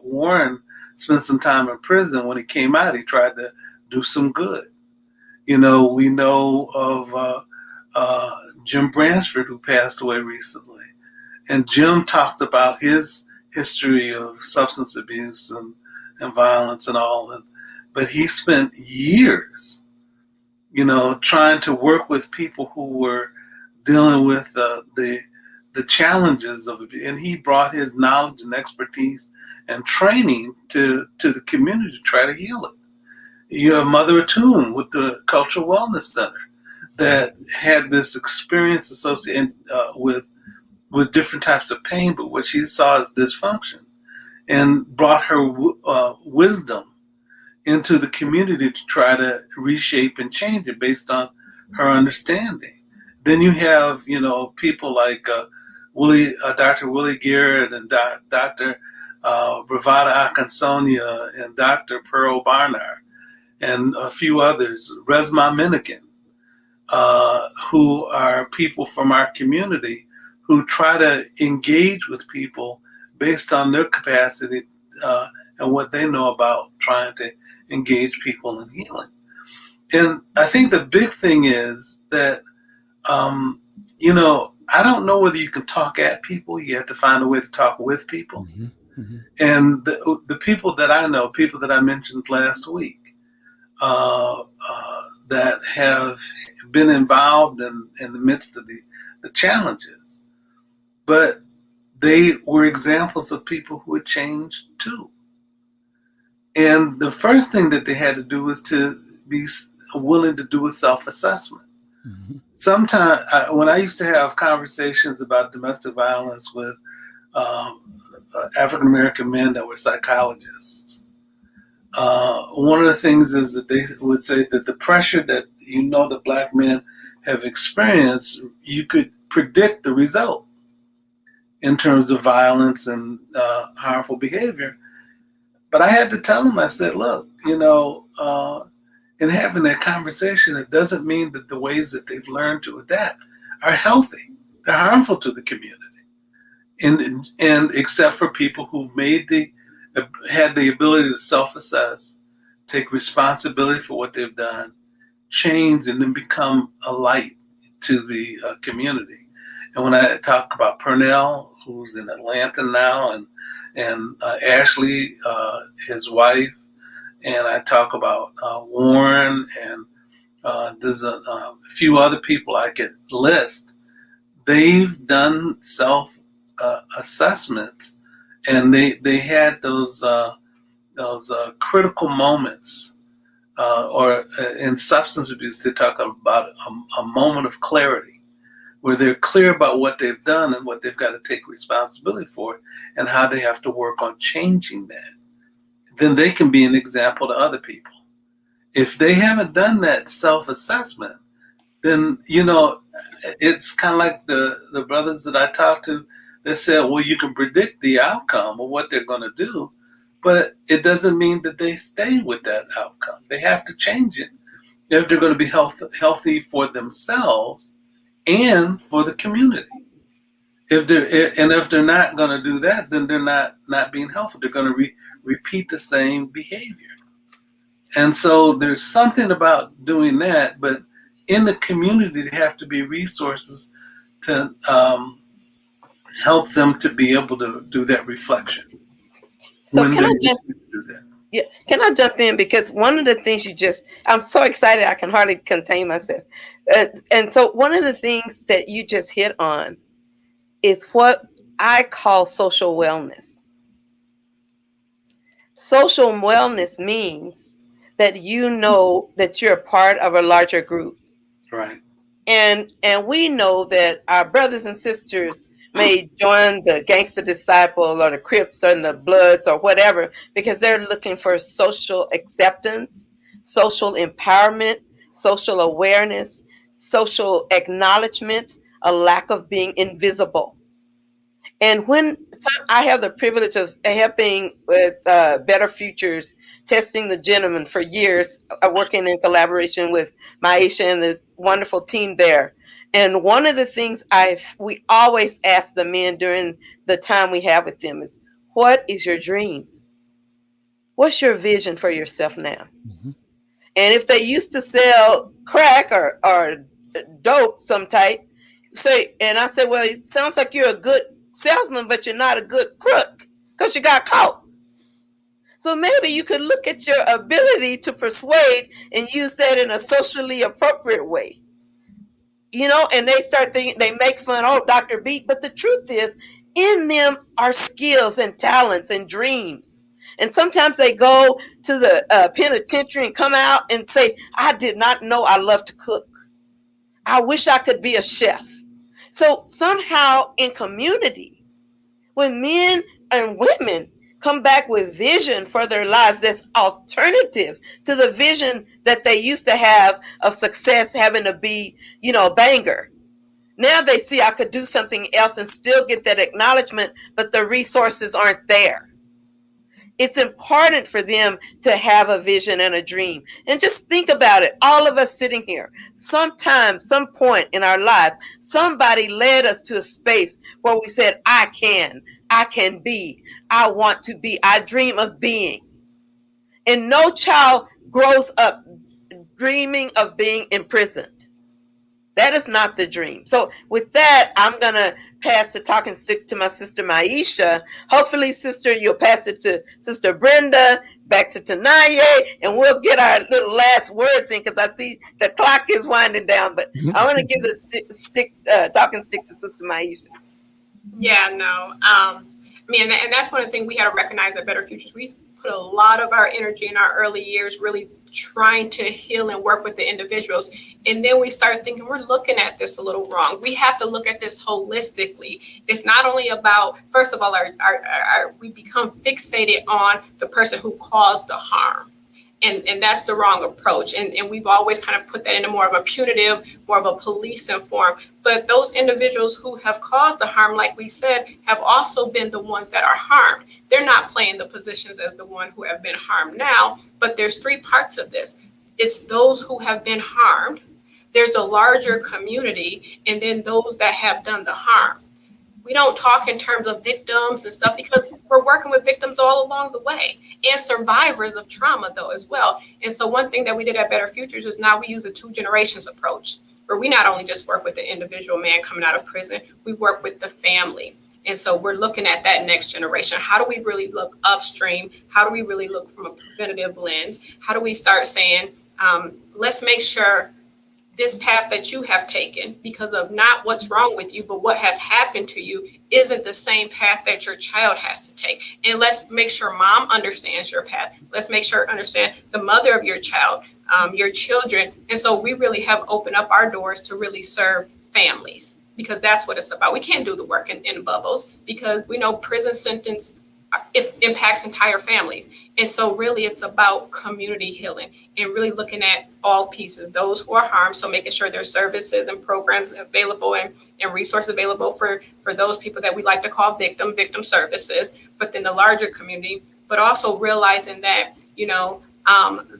Warren spent some time in prison. When he came out, he tried to do some good. We know of Jim Bransford, who passed away recently. And Jim talked about his history of substance abuse and violence and all that. But he spent years, trying to work with people who were dealing with the challenges of it. And he brought his knowledge and expertise and training to the community to try to heal it. You have Mother Atum with the Cultural Wellness Center that had this experience associated with different types of pain, but what she saw as dysfunction, and brought her wisdom into the community to try to reshape and change it based on her understanding. Then you have, people like Dr. Willie Garrett and Dr. Bravada Akinsonia and Dr. Pearl Barnard and a few others, Resma Minikin, who are people from our community who try to engage with people based on their capacity and what they know about trying to engage people in healing. And I think the big thing is that, I don't know whether you can talk at people. You have to find a way to talk with people. Mm-hmm. Mm-hmm. And the people that I know, people that I mentioned last week, that have been involved in the midst of the challenges, but they were examples of people who had changed too. And the first thing that they had to do was to be willing to do a self-assessment. Mhm. Sometimes when I used to have conversations about domestic violence with African American men that were psychologists, one of the things is that they would say that the pressure that the black men have experienced, you could predict the result in terms of violence and harmful behavior. But I had to tell them, I said, look, in having that conversation, it doesn't mean that the ways that they've learned to adapt are healthy. They're harmful to the community. And except for people who've had the ability to self-assess, take responsibility for what they've done, change, and then become a light to the community. And when I talk about Pernell, who's in Atlanta now, and Ashley, his wife, and I talk about Warren, and there's a few other people I could list. They've done self assessments, and they had those critical moments, or in substance abuse, they talk about a moment of clarity, where they're clear about what they've done and what they've got to take responsibility for, and how they have to work on changing that. Then they can be an example to other people. If they haven't done that self-assessment, then it's kind of like the brothers that I talked to that said, well, you can predict the outcome of what they're going to do, but it doesn't mean that they stay with that outcome. They have to change it if they're going to be healthy for themselves and for the community. If they're not going to do that, then they're not being healthy. They're going to repeat the same behavior. And so there's something about doing that, but in the community, there have to be resources to help them to be able to do that reflection. So when can I they're jump? able to do that. Yeah, can I jump in? Because one of the things I'm so excited I can hardly contain myself. And so one of the things that you just hit on is what I call social wellness. Social wellness means that you know that you're a part of a larger group. Right. And we know that our brothers and sisters may join the Gangster Disciple or the Crips or the Bloods or whatever because they're looking for social acceptance, social empowerment, social awareness, social acknowledgement, a lack of being invisible. And I have the privilege of helping with Better Futures, testing the gentleman for years, working in collaboration with Maisha and the wonderful team there. And one of the things we always ask the men during the time we have with them is, what is your dream? What's your vision for yourself now? Mhm. And if they used to sell crack or dope some type, and I said, well, it sounds like you're a good salesman, but you're not a good crook because you got caught. So maybe you could look at your ability to persuade and use that in a socially appropriate way. And they start thinking, they make fun, oh, Dr. Beat, but the truth is, in them are skills and talents and dreams. And sometimes they go to the penitentiary and come out and say, I did not know I love to cook. I wish I could be a chef. So somehow in community, when men and women come back with vision for their lives that's alternative to the vision that they used to have of success having to be, a banger. Now they see I could do something else and still get that acknowledgement, but the resources aren't there. It's important for them to have a vision and a dream. And just think about it. All of us sitting here, sometime, some point in our lives, somebody led us to a space where we said, I can be, I want to be, I dream of being. And no child grows up dreaming of being imprisoned. That is not the dream. So with that, I'm going to pass the talking stick to my sister Maisha. Hopefully, sister, you'll pass it to Sister Brenda, back to Tanaye, and we'll get our little last words in because I see the clock is winding down. But I want to give the talking stick to Sister Maisha. Yeah, no. I mean, and that's one of the things we got to recognize at Better Futures. We put a lot of our energy in our early years really trying to heal and work with the individuals. And then we start thinking we're looking at this a little wrong. We have to look at this holistically. It's not only about, first of all, we become fixated on the person who caused the harm. And that's the wrong approach. And we've always kind of put that into more of a punitive, more of a policing form. But those individuals who have caused the harm, like we said, have also been the ones that are harmed. They're not playing the positions as the one who have been harmed now, but there's three parts of this. It's those who have been harmed, there's the larger community, and then those that have done the harm. We don't talk in terms of victims and stuff because we're working with victims all along the way and survivors of trauma though as well. And so one thing that we did at Better Futures is now we use a 2 generations approach where we not only just work with the individual man coming out of prison, we work with the family. And so we're looking at that next generation. How do we really look upstream? How do we really look from a preventative lens? How do we start saying, let's make sure this path that you have taken because of not what's wrong with you, but what has happened to you isn't the same path that your child has to take. And let's make sure mom understands your path. Let's make sure understand the mother of your child, your children. And so we really have opened up our doors to really serve families because that's what it's about. We can't do the work in bubbles because we know prison sentence it impacts entire families. And so really it's about community healing and really looking at all pieces, those who are harmed. So making sure there's services and programs available and resources available for those people that we like to call victim services, but then the larger community, but also realizing that,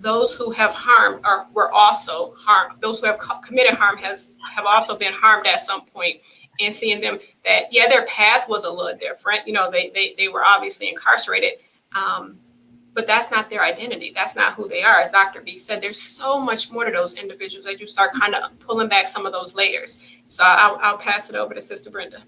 those who have harmed were also harmed. Those who have committed harm have also been harmed at some point. And seeing them that, yeah, their path was a little different. They were obviously incarcerated, but that's not their identity. That's not who they are. As Dr. B said, there's so much more to those individuals that you start kind of pulling back some of those layers. So I'll pass it over to Sister Brenda.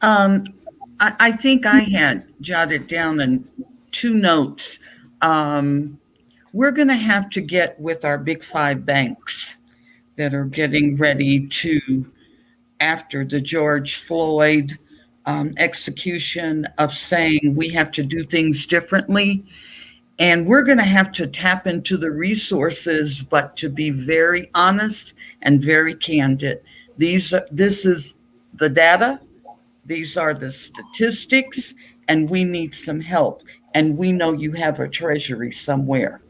I think I had jotted down in 2 notes. We're going to have to get with our big 5 banks that are getting ready to, after the George Floyd execution, of saying we have to do things differently. And we're going to have to tap into the resources, but to be very honest and very candid. This is the data. These are the statistics, and we need some help. And we know you have a treasury somewhere.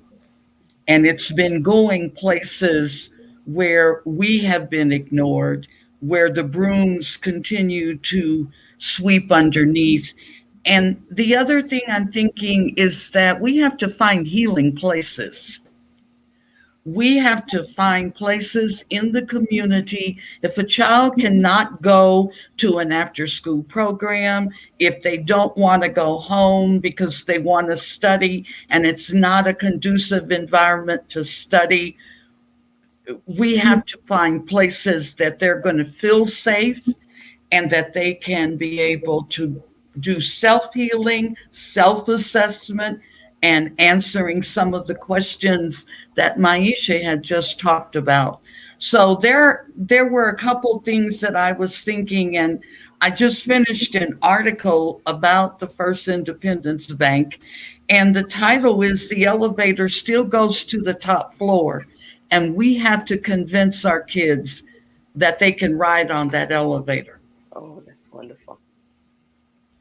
And it's been going places where we have been ignored, where the brooms continue to sweep underneath. And the other thing I'm thinking is that we have to find healing places. We have to find places in the community. If a child cannot go to an after-school program, if they don't want to go home because they want to study and it's not a conducive environment to study, we have to find places that they're going to feel safe and that they can be able to do self-healing, self-assessment, and answering some of the questions that Maisha had just talked about. So there were a couple things that I was thinking, and I just finished an article about the First Independence Bank, and the title is "The Elevator Still Goes to the Top Floor." And we have to convince our kids that they can ride on that elevator. Oh, that's wonderful.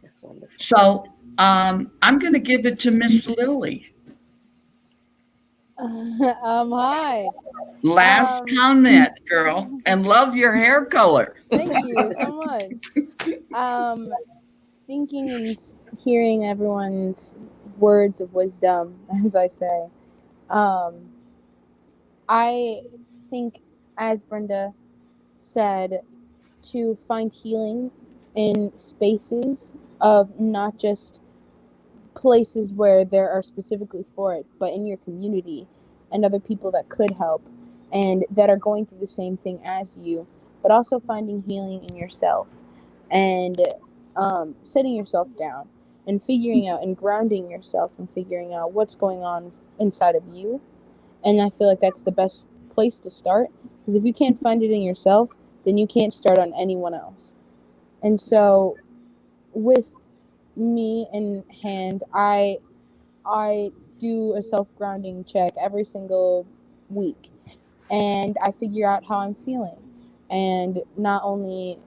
That's wonderful. So I'm going to give it to Miss Lily. Hi. Last comment, girl, and love your hair color. Thank you so much. Thinking and hearing everyone's words of wisdom, as I say. I think, as Brenda said, to find healing in spaces of not just places where there are specifically for it, but in your community and other people that could help and that are going through the same thing as you, but also finding healing in yourself and setting yourself down and figuring out and grounding yourself and figuring out what's going on inside of you. And I feel like that's the best place to start, because if you can't find it in yourself, then you can't start on anyone else. And so with me in hand, I do a self-grounding check every single week, and I figure out how I'm feeling, and not only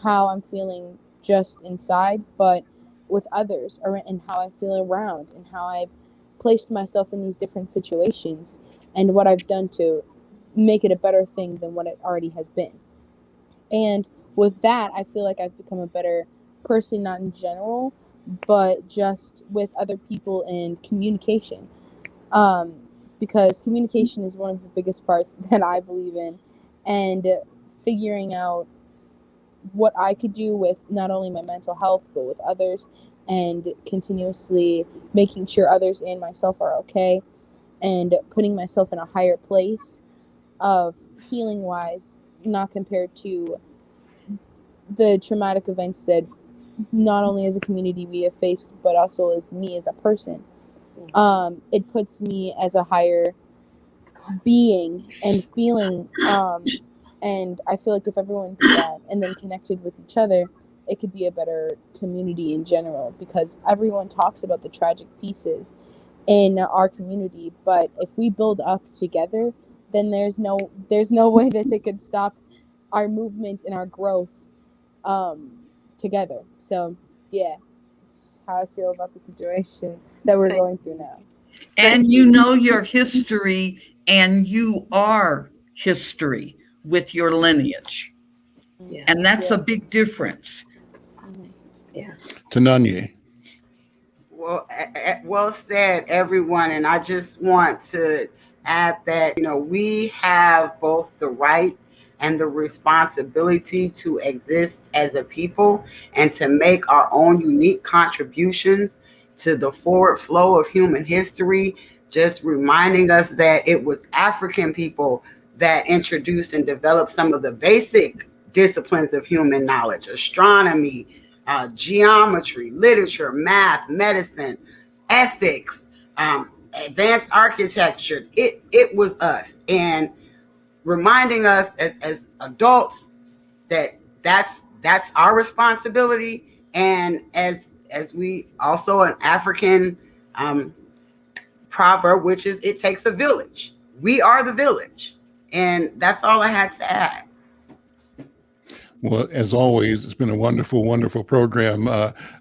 how I'm feeling just inside, but with others, or and how I feel around, and how I've placed myself in these different situations, and what I've done to make it a better thing than what it already has been. And with that, I feel like I've become a better person, not in general, but just with other people and communication. Um, because communication is one of the biggest parts that I believe in, and figuring out what I could do with not only my mental health but with others, and continuously making sure others and myself are okay, and putting myself in a higher place of healing wise, not compared to the traumatic events that not only as a community we have faced, but also as me as a person. It puts me as a higher being and feeling. And I feel like if everyone did that and then connected with each other, it could be a better community in general, because everyone talks about the tragic pieces in our community, but if we build up together, then there's no way that they could stop our movement and our growth um, together. So yeah, it's how I feel about the situation that we're Thank- going through now. And you know your history, and you are history with your lineage. Yeah. And that's Yeah. a big difference. Yeah. Tananye. Well, well said, everyone. And I just want to add that, we have both the right and the responsibility to exist as a people and to make our own unique contributions to the forward flow of human history. Just reminding us that it was African people that introduced and developed some of the basic disciplines of human knowledge: astronomy, geometry, literature, math, medicine, ethics, advanced architecture. It was us, and reminding us as adults that that's our responsibility. And as we also an African proverb, which is it takes a village. We are the village, and that's all I had to add. Well, as always, it's been a wonderful, wonderful program.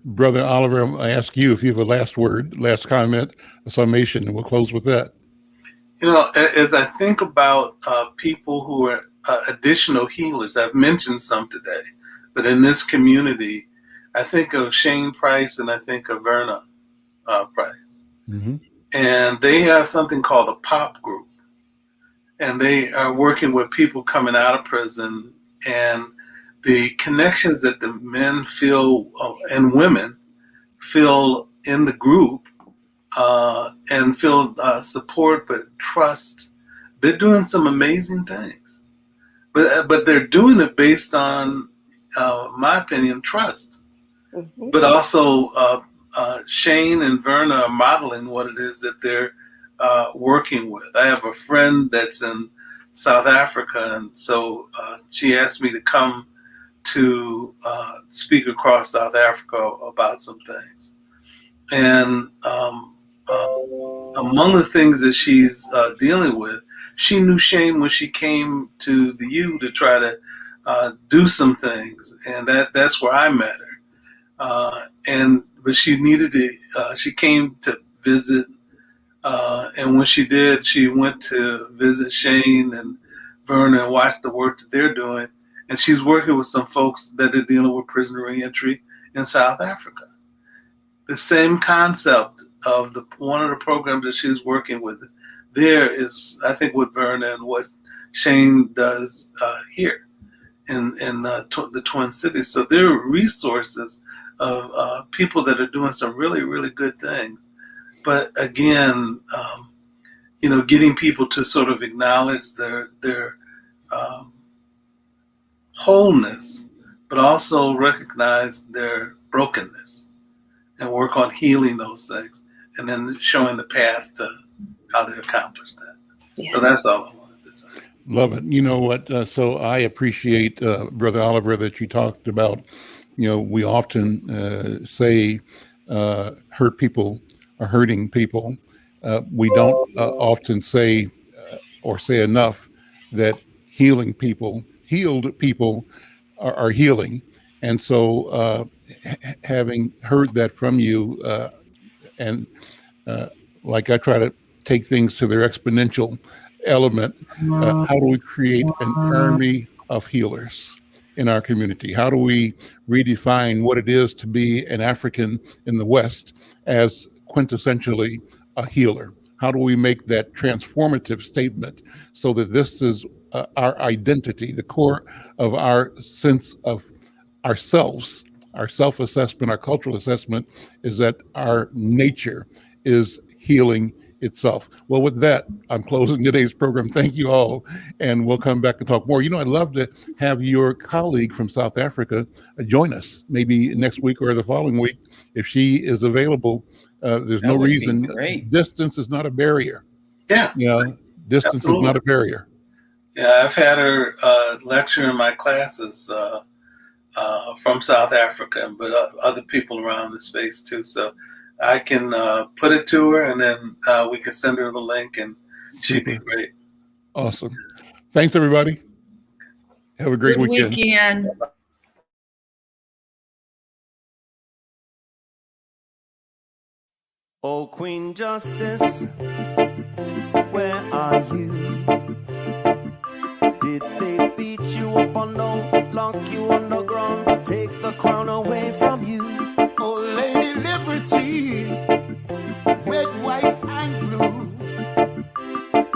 Brother Oliver, I ask you if you have a last word, last comment, a summation, and we'll close with that. As I think about people who are additional healers, I've mentioned some today, but in this community, I think of Shane Price and I think of Verna Price. Mm-hmm. And they have something called a POP group. And they are working with people coming out of prison, and the connections that the men feel and women feel in the group and feel support, but trust. They're doing some amazing things, but they're doing it based on, my opinion, trust. Mhm. But also, Shane and Verna are modeling what it is that they're working with. I have a friend that's in South Africa, and so she asked me to come to speak across South Africa about some things. And among the things that she's dealing with, she knew Shane when she came to the U to try to do some things, and that's where I met her. But she needed to. She came to visit, and when she did, she went to visit Shane and Verna and watch the work that they're doing. And she's working with some folks that are dealing with prisoner reentry in South Africa. The same concept of one of the programs that she's working with there is, I think, with Verna and what Shane does here in the Twin Cities. So there are resources of people that are doing some really, really good things. But again, getting people to sort of acknowledge their wholeness, but also recognize their brokenness and work on healing those things, and then showing the path to how they accomplish that. Yeah. So that's all I wanted to say. Love it. You know what? So I appreciate, Brother Oliver, that you talked about. We often say hurt people are hurting people. We don't often say or say enough that healed people are healing. And so, having heard that from you, and like I try to take things to their exponential element, how do we create an army of healers in our community? How do we redefine what it is to be an African in the West as quintessentially a healer? How do we make that transformative statement so that this is our identity, the core of our sense of ourselves, our self-assessment, our cultural assessment is that our nature is healing itself. Well, with that, I'm closing today's program. Thank you all, and we'll come back and talk more. I'd love to have your colleague from South Africa join us, maybe next week or the following week, if she is available. There's no reason. Distance is not a barrier. Yeah. Distance Absolutely. is not a barrier. Yeah, I've had her lecture in my classes from South Africa, but other people around the space too. So I can put it to her, and then we can send her the link, and she'd be great. Awesome. Thanks, everybody. Have a great weekend. Oh, Queen Justice, where are you? Did they beat you up or no? Lock you on the ground, take the crown away from you? Oh, Lady Liberty, red, white, and blue.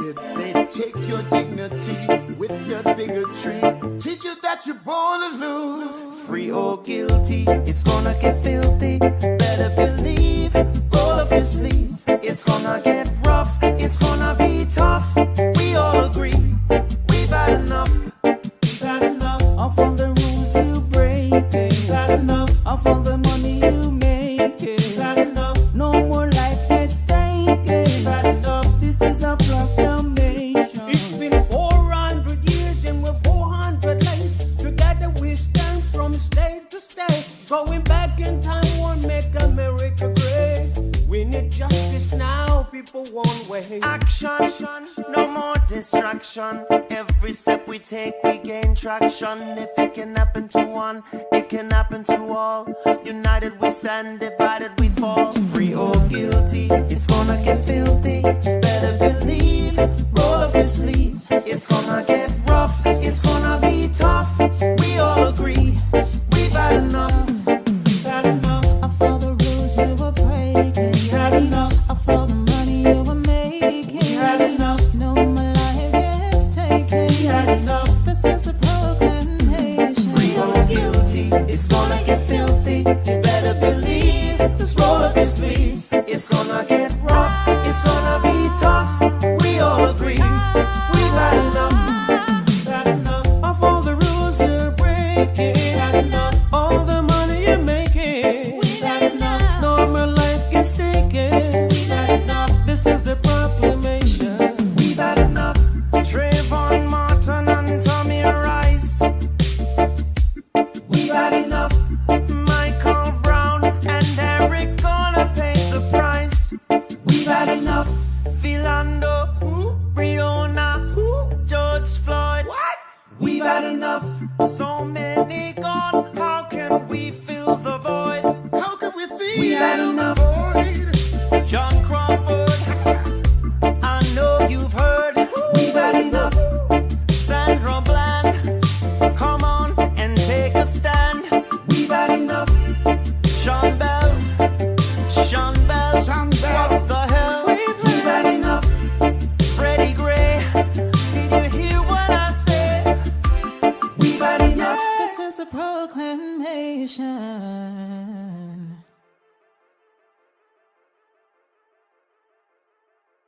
Did they take your dignity with their bigotry? Teach you that you're born to lose. Free or guilty, it's gonna get filthy. Better believe, roll up your sleeves. It's gonna get rough, it's gonna be tough. We all agree, we've had enough. We've had enough of all the rules you break. We've had enough of all the money you make. We've had enough. No more life at stake. We've had enough. This is a proclamation. It's been 400 years and we're 400 late. Together we stand from state to state. Going back in time won't make America great. We need justice now, people won't wait. Action, no more distraction. Every step we take, we gain traction. If it can happen to one, it can happen to all. United we stand, divided we fall. Free or guilty, it's gonna get filthy. Better believe, roll up your sleeves. It's gonna get rough, it's gonna be tough. We all agree, we've had enough. We've had enough of all the rules you were breaking. We had enough of all the money you were making. We had enough. No more life is taken. We had enough. This is a proclamation. Free or guilty, it's gonna get filthy. You better believe. just roll up your sleeves. It's gonna get rough.